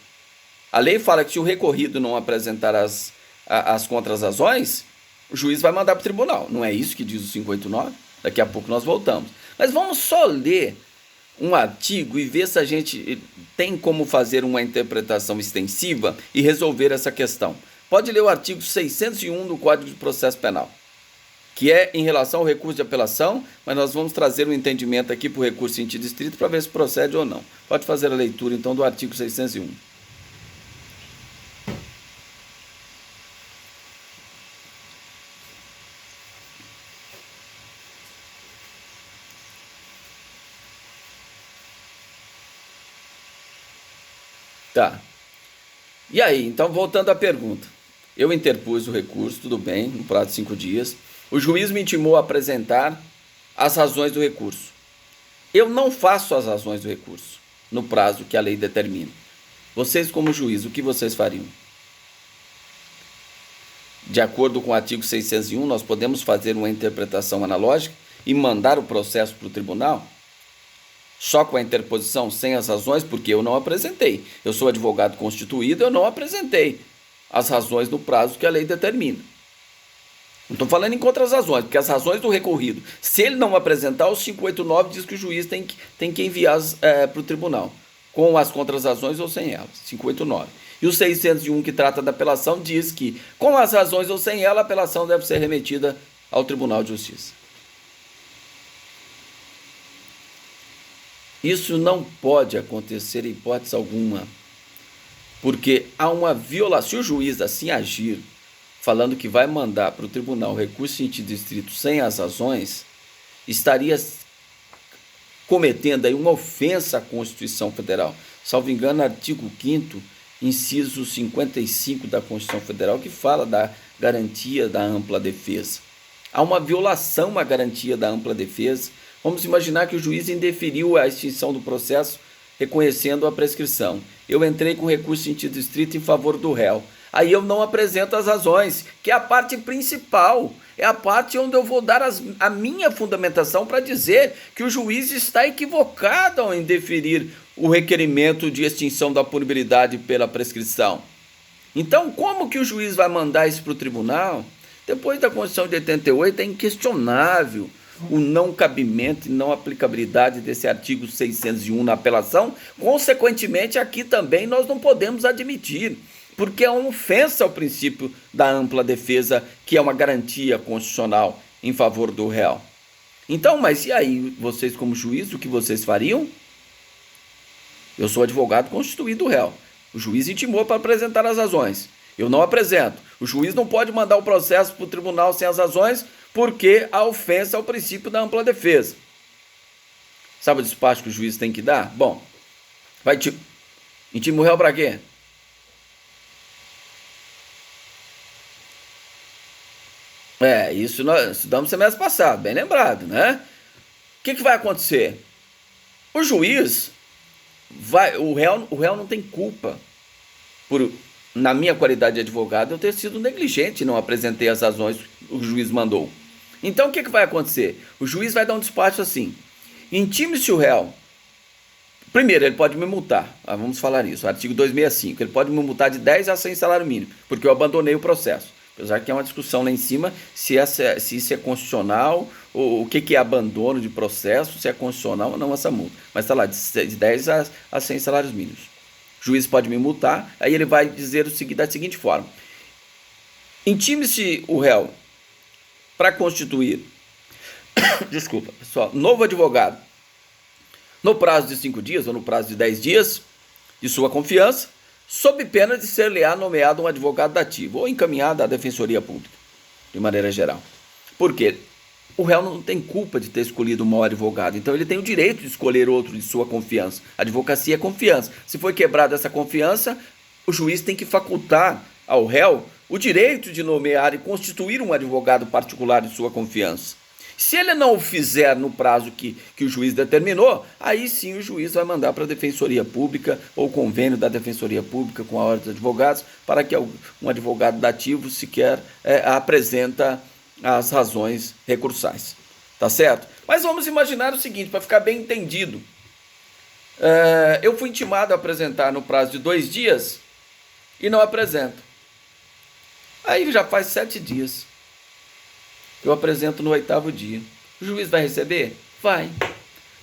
A lei fala que se o recorrido não apresentar as contrarrazões, o juiz vai mandar para o tribunal. Não é isso que diz o 589? Daqui a pouco nós voltamos. Mas vamos só ler um artigo e ver se a gente tem como fazer uma interpretação extensiva e resolver essa questão. Pode ler o artigo 601 do Código de Processo Penal, que é em relação ao recurso de apelação, mas nós vamos trazer um entendimento aqui para o recurso em sentido estrito para ver se procede ou não. Pode fazer a leitura, então, do artigo 601. Tá. E aí, então, voltando à pergunta. Eu interpus o recurso, tudo bem, no prazo de 5 dias. O juiz me intimou a apresentar as razões do recurso. Eu não faço as razões do recurso no prazo que a lei determina. Vocês, como juiz, o que vocês fariam? De acordo com o artigo 601, nós podemos fazer uma interpretação analógica e mandar o processo para o tribunal? Só com a interposição, sem as razões, porque eu não apresentei. Eu sou advogado constituído, eu não apresentei as razões no prazo que a lei determina. Não estou falando em contra as razões, porque as razões do recorrido, se ele não apresentar, o 589 diz que o juiz tem que enviar para o tribunal, com as contrarrazões ou sem elas, 589. E o 601, que trata da apelação, diz que, com as razões ou sem ela, a apelação deve ser remetida ao Tribunal de Justiça. Isso não pode acontecer em hipótese alguma, porque há uma violação. Se o juiz assim agir, falando que vai mandar para o tribunal recurso em sentido estrito sem as razões, estaria cometendo aí uma ofensa à Constituição Federal. Salvo engano, artigo 5º, inciso 55 da Constituição Federal, que fala da garantia da ampla defesa. Há uma violação à garantia da ampla defesa. Vamos imaginar que o juiz indeferiu a extinção do processo, reconhecendo a prescrição. Eu entrei com recurso em sentido estrito em favor do réu. Aí eu não apresento as razões, que é a parte principal. É a parte onde eu vou dar a minha fundamentação para dizer que o juiz está equivocado ao indeferir o requerimento de extinção da punibilidade pela prescrição. Então, como que o juiz vai mandar isso para o tribunal? Depois da Constituição de 88, é inquestionável o não cabimento e não aplicabilidade desse artigo 601 na apelação. Consequentemente, aqui também nós não podemos admitir, porque é uma ofensa ao princípio da ampla defesa, que é uma garantia constitucional em favor do réu. Então, mas e aí, vocês como juiz, o que vocês fariam? Eu sou advogado constituído do réu. O juiz intimou para apresentar as razões. Eu não apresento. O juiz não pode mandar o processo para o tribunal sem as razões, porque há ofensa ao princípio da ampla defesa. Sabe o despacho que o juiz tem que dar? Bom, vai intima o réu para quê? Isso nós estudamos semestre passado, bem lembrado, né? O que vai acontecer? O juiz o réu não tem culpa por, na minha qualidade de advogado, eu ter sido negligente e não apresentei as razões que o juiz mandou. Então o que vai acontecer? O juiz vai dar um despacho assim: intime-se o réu. Primeiro, ele pode me multar. Vamos falar isso. Artigo 265. Ele pode me multar de 10 a 100 salário mínimo, porque eu abandonei o processo. Apesar que é uma discussão lá em cima se isso é constitucional, ou o que é abandono de processo, se é constitucional ou não essa multa. Mas está lá, de 10 a 100 salários mínimos. O juiz pode me multar, aí ele vai dizer o seguinte, da seguinte forma: intime-se o réu para constituir, desculpa, pessoal, novo advogado, no prazo de 5 dias ou no prazo de 10 dias, de sua confiança, sob pena de ser-lhe-á nomeado um advogado dativo ou encaminhado à defensoria pública, de maneira geral, Por quê? O réu não tem culpa de ter escolhido um mau advogado, então ele tem o direito de escolher outro de sua confiança. A advocacia é confiança. Se foi quebrada essa confiança, o juiz tem que facultar ao réu o direito de nomear e constituir um advogado particular de sua confiança. Se ele não o fizer no prazo que o juiz determinou, aí sim o juiz vai mandar para a Defensoria Pública ou convênio da Defensoria Pública com a Ordem dos Advogados para que um advogado dativo sequer apresenta as razões recursais. Tá certo? Mas vamos imaginar o seguinte, para ficar bem entendido. Eu fui intimado a apresentar no prazo de 2 dias e não apresento. Aí já faz 7 dias. Eu apresento no 8º dia. O juiz vai receber? Vai.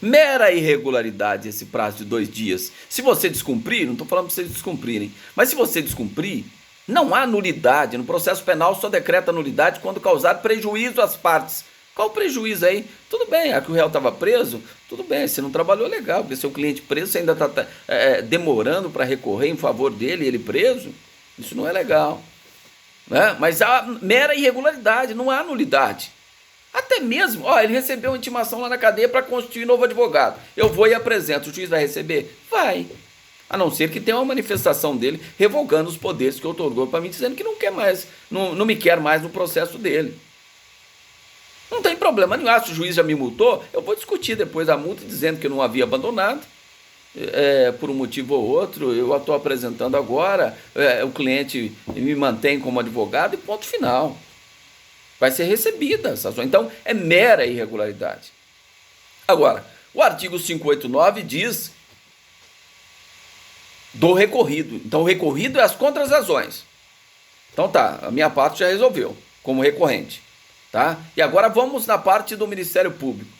Mera irregularidade esse prazo de 2 dias. Se você descumprir, não estou falando para vocês descumprirem, mas se você descumprir, não há nulidade. No processo penal só decreta nulidade quando causar prejuízo às partes. Qual o prejuízo aí? Tudo bem, que o réu estava preso, tudo bem, você não trabalhou legal, porque seu cliente preso, você ainda está demorando para recorrer em favor dele, ele preso, isso não é legal. Né? Mas há mera irregularidade, não há nulidade. Até mesmo, ele recebeu uma intimação lá na cadeia para constituir novo advogado. Eu vou e apresento, o juiz vai receber? Vai. A não ser que tenha uma manifestação dele revogando os poderes que outorgou para mim, dizendo que não quer mais, não me quer mais no processo dele. Não tem problema nenhum. Se o juiz já me multou, eu vou discutir depois a multa, dizendo que eu não havia abandonado. Por um motivo ou outro, eu estou apresentando agora, o cliente me mantém como advogado e ponto final. Vai ser recebida essa ação. Então, é mera irregularidade. Agora, o artigo 589 diz do recorrido. Então, o recorrido é as contrarrazões. Então tá, a minha parte já resolveu, como recorrente. Tá? E agora vamos na parte do Ministério Público.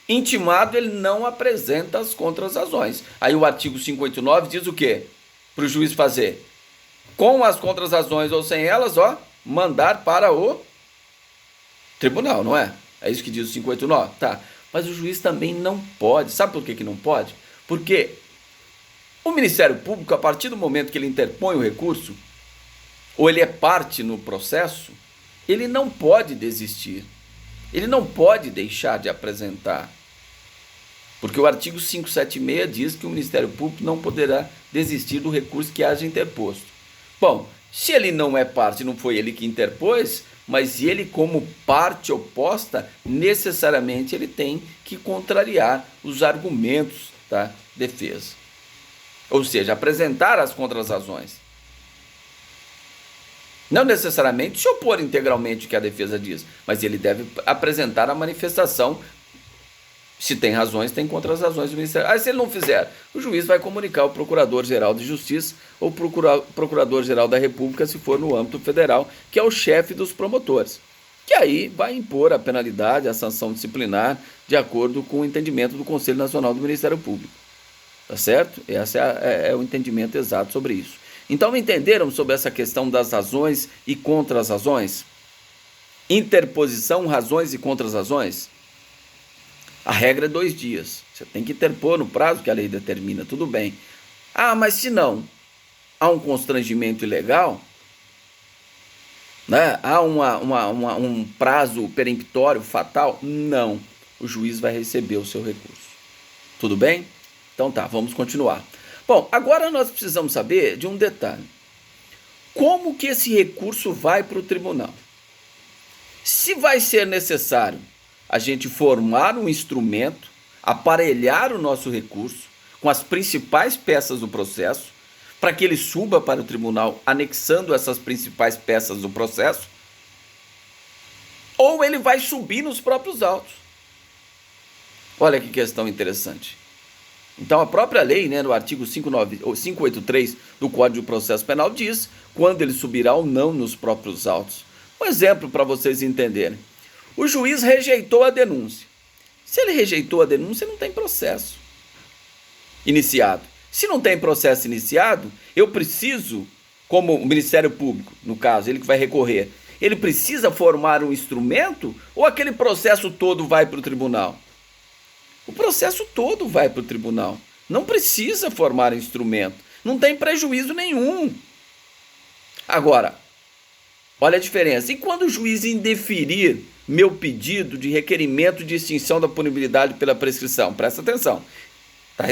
Intimado, ele não apresenta as contrarrazões. Aí o artigo 589 diz o quê? Para o juiz fazer? Com as contrarrazões ou sem elas, mandar para o tribunal, não é? É isso que diz o 589? Tá. Mas o juiz também não pode. Sabe por que não pode? Porque o Ministério Público, a partir do momento que ele interpõe o recurso, ou ele é parte no processo, ele não pode desistir. Ele não pode deixar de apresentar. Porque o artigo 576 diz que o Ministério Público não poderá desistir do recurso que haja interposto. Bom, se ele não é parte, não foi ele que interpôs, mas ele como parte oposta, necessariamente ele tem que contrariar os argumentos da defesa. Ou seja, apresentar as contrarrazões. Não necessariamente se opor integralmente ao que a defesa diz, mas ele deve apresentar a manifestação. Se tem razões, tem contrarrazões do Ministério. Se ele não fizer, o juiz vai comunicar ao Procurador-Geral de Justiça ou Procurador-Geral da República, se for no âmbito federal, que é o chefe dos promotores, que aí vai impor a penalidade, a sanção disciplinar, de acordo com o entendimento do Conselho Nacional do Ministério Público. Tá certo? Esse é o entendimento exato sobre isso. Então, entenderam sobre essa questão das razões e contrarrazões? Interposição, razões e contrarrazões? A regra é 2 dias. Você tem que interpor no prazo que a lei determina, tudo bem. Mas se não, há um constrangimento ilegal, né? Há um prazo peremptório fatal? Não. O juiz vai receber o seu recurso. Tudo bem? Então tá, vamos continuar. Bom, agora nós precisamos saber de um detalhe. Como que esse recurso vai para o tribunal? Se vai ser necessário a gente formar um instrumento, aparelhar o nosso recurso com as principais peças do processo, para que ele suba para o tribunal anexando essas principais peças do processo, ou ele vai subir nos próprios autos. Olha que questão interessante. Então a própria lei, no artigo 583 do Código de Processo Penal diz quando ele subirá ou não nos próprios autos. Um exemplo para vocês entenderem. O juiz rejeitou a denúncia. Se ele rejeitou a denúncia, não tem processo iniciado. Se não tem processo iniciado, eu preciso, como o Ministério Público, no caso, ele que vai recorrer, ele precisa formar um instrumento ou aquele processo todo vai para o tribunal? O processo todo vai para o tribunal. Não precisa formar instrumento. Não tem prejuízo nenhum. Agora, olha a diferença. E quando o juiz indeferir meu pedido de requerimento de extinção da punibilidade pela prescrição. Presta atenção.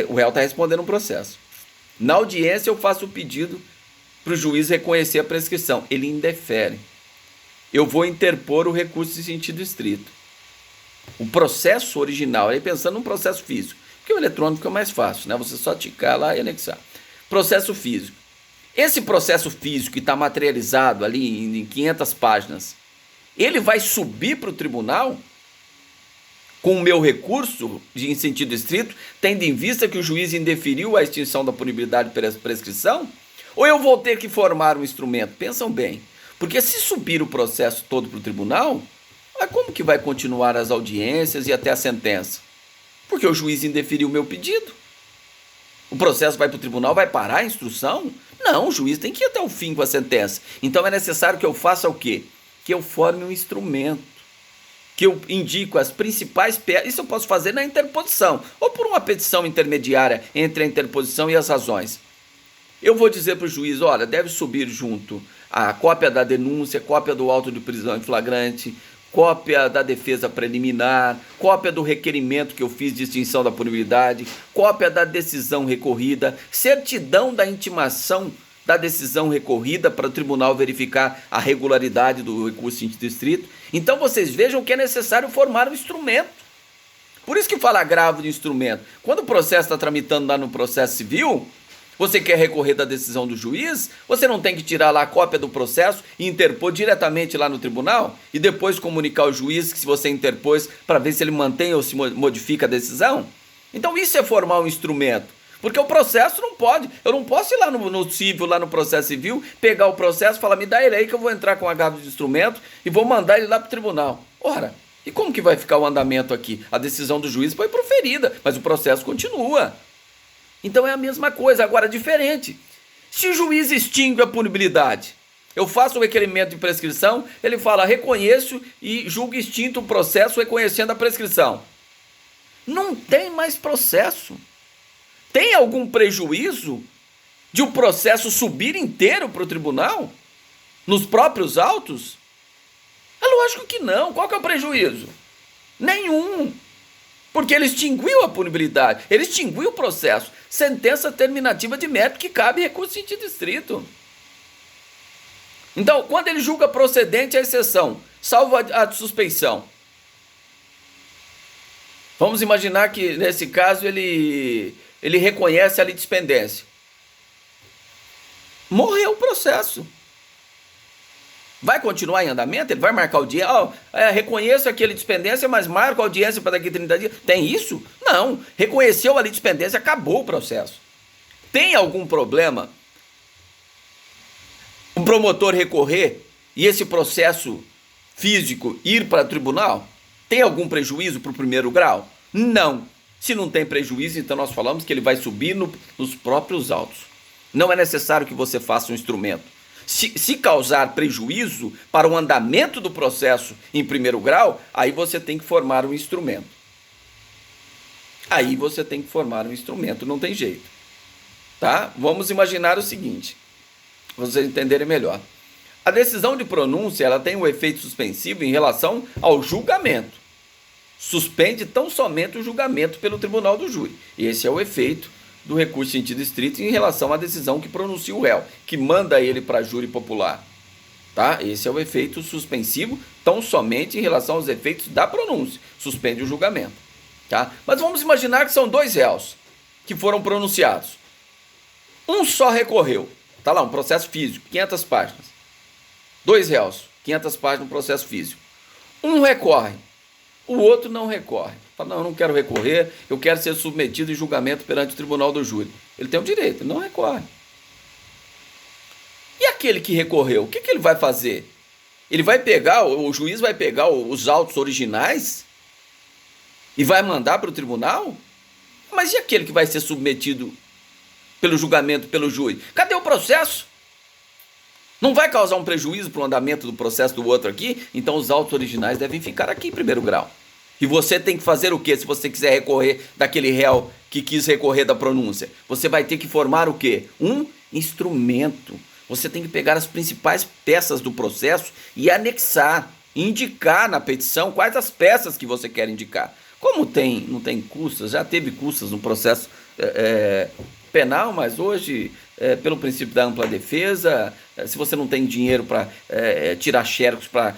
O réu está respondendo um processo. Na audiência eu faço o pedido para o juiz reconhecer a prescrição. Ele indefere. Eu vou interpor o recurso em sentido estrito. O processo original, aí pensando num processo físico, porque o eletrônico é mais fácil, né? Você só ticar lá e anexar. Processo físico. Esse processo físico que está materializado ali em 500 páginas, ele vai subir para o tribunal com o meu recurso em sentido estrito, tendo em vista que o juiz indeferiu a extinção da punibilidade pela prescrição? Ou eu vou ter que formar um instrumento? Pensam bem. Porque se subir o processo todo para o tribunal, como que vai continuar as audiências e até a sentença? Porque o juiz indeferiu o meu pedido. O processo vai para o tribunal, vai parar a instrução? Não, o juiz tem que ir até o fim com a sentença. Então é necessário que eu faça o quê? Que eu forme um instrumento. Que eu indico as principais peças. Isso eu posso fazer na interposição, ou por uma petição intermediária entre a interposição e as razões. Eu vou dizer para o juiz, olha, deve subir junto a cópia da denúncia, cópia do auto de prisão em flagrante, cópia da defesa preliminar, cópia do requerimento que eu fiz de extinção da punibilidade, cópia da decisão recorrida, certidão da intimação da decisão recorrida para o tribunal verificar a regularidade do recurso em sentido estrito. Então vocês vejam que é necessário formar um instrumento. Por isso que fala agravo de instrumento. Quando o processo está tramitando lá no processo civil, você quer recorrer da decisão do juiz, você não tem que tirar lá a cópia do processo e interpor diretamente lá no tribunal e depois comunicar ao juiz que se você interpôs para ver se ele mantém ou se modifica a decisão? Então isso é formar um instrumento. Porque o processo não pode, eu não posso ir lá no civil, lá no processo civil, pegar o processo e falar, me dá ele aí que eu vou entrar com o agravo de instrumento e vou mandar ele lá para o tribunal. Ora, e como que vai ficar o andamento aqui? A decisão do juiz foi proferida, mas o processo continua. Então é a mesma coisa, agora diferente. Se o juiz extingue a punibilidade, eu faço o requerimento de prescrição, ele fala, reconheço e julgo extinto o processo reconhecendo a prescrição. Não tem mais processo. Tem algum prejuízo de o processo subir inteiro para o tribunal? Nos próprios autos? É lógico que não. Qual que é o prejuízo? Nenhum. Porque ele extinguiu a punibilidade, ele extinguiu o processo. Sentença terminativa de mérito que cabe recurso em sentido estrito. Então, quando ele julga procedente a exceção, salvo a suspeição. Vamos imaginar que, nesse caso, ele reconhece a litispendência. Morreu o processo. Vai continuar em andamento? Ele vai marcar audiência? Reconheço aqui a litispendência, mas marco a audiência para daqui a 30 dias. Tem isso? Não. Reconheceu a litispendência, acabou o processo. Tem algum problema o promotor recorrer e esse processo físico ir para o tribunal? Tem algum prejuízo para o primeiro grau? Não. Se não tem prejuízo, então nós falamos que ele vai subir nos próprios autos. Não é necessário que você faça um instrumento. Se causar prejuízo para o andamento do processo em primeiro grau, aí você tem que formar um instrumento. Aí você tem que formar um instrumento, não tem jeito. Tá? Vamos imaginar o seguinte, para vocês entenderem melhor. A decisão de pronúncia, ela tem um efeito suspensivo em relação ao julgamento. Suspende tão somente o julgamento pelo tribunal do júri. Esse é o efeito do recurso em sentido estrito em relação à decisão que pronuncia o réu, que manda ele para júri popular. Tá? Esse é o efeito suspensivo tão somente em relação aos efeitos da pronúncia. Suspende o julgamento. Tá? Mas vamos imaginar que são dois réus que foram pronunciados. Um só recorreu. Está lá, um processo físico, 500 páginas. Dois réus, 500 páginas no processo físico. Um recorre. O outro não recorre. Fala, não, eu não quero recorrer, eu quero ser submetido em julgamento perante o tribunal do júri. Ele tem o direito, ele não recorre. E aquele que recorreu, o que ele vai fazer? Ele vai pegar, o juiz vai pegar os autos originais e vai mandar para o tribunal? Mas e aquele que vai ser submetido pelo julgamento pelo júri? Cadê o processo? Não vai causar um prejuízo para o andamento do processo do outro aqui? Então os autos originais devem ficar aqui em primeiro grau. E você tem que fazer o quê se você quiser recorrer daquele réu que quis recorrer da pronúncia? Você vai ter que formar o quê? Um instrumento. Você tem que pegar as principais peças do processo e anexar indicar na petição quais as peças que você quer indicar. Como não tem custas, já teve custas no processo penal, mas hoje, pelo princípio da ampla defesa, se você não tem dinheiro para tirar xerox para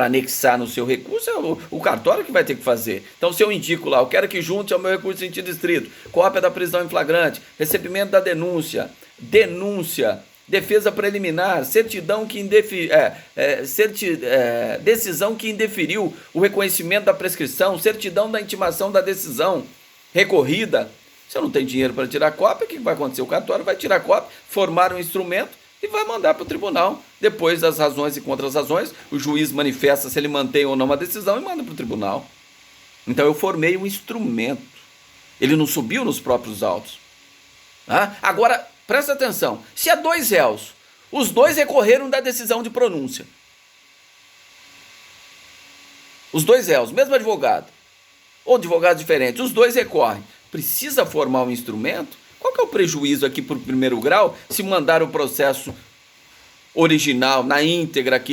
anexar no seu recurso, é o cartório que vai ter que fazer. Então, se eu indico lá, eu quero que junte ao meu recurso de sentido estrito, cópia da prisão em flagrante, recebimento da denúncia, defesa preliminar, certidão que decisão que indeferiu o reconhecimento da prescrição, certidão da intimação da decisão recorrida. Se eu não tenho dinheiro para tirar cópia, o que vai acontecer? O cartório vai tirar cópia, formar um instrumento e vai mandar para o tribunal. Depois das razões e contra-razões, o juiz manifesta se ele mantém ou não a decisão e manda para o tribunal. Então eu formei um instrumento. Ele não subiu nos próprios autos. Agora, presta atenção. Se há 2 réus, os 2 recorreram da decisão de pronúncia. Os 2 réus, mesmo advogado, ou advogados diferentes, os 2 recorrem. Precisa formar um instrumento? Qual que é o prejuízo aqui por primeiro grau se mandar o processo original na íntegra aqui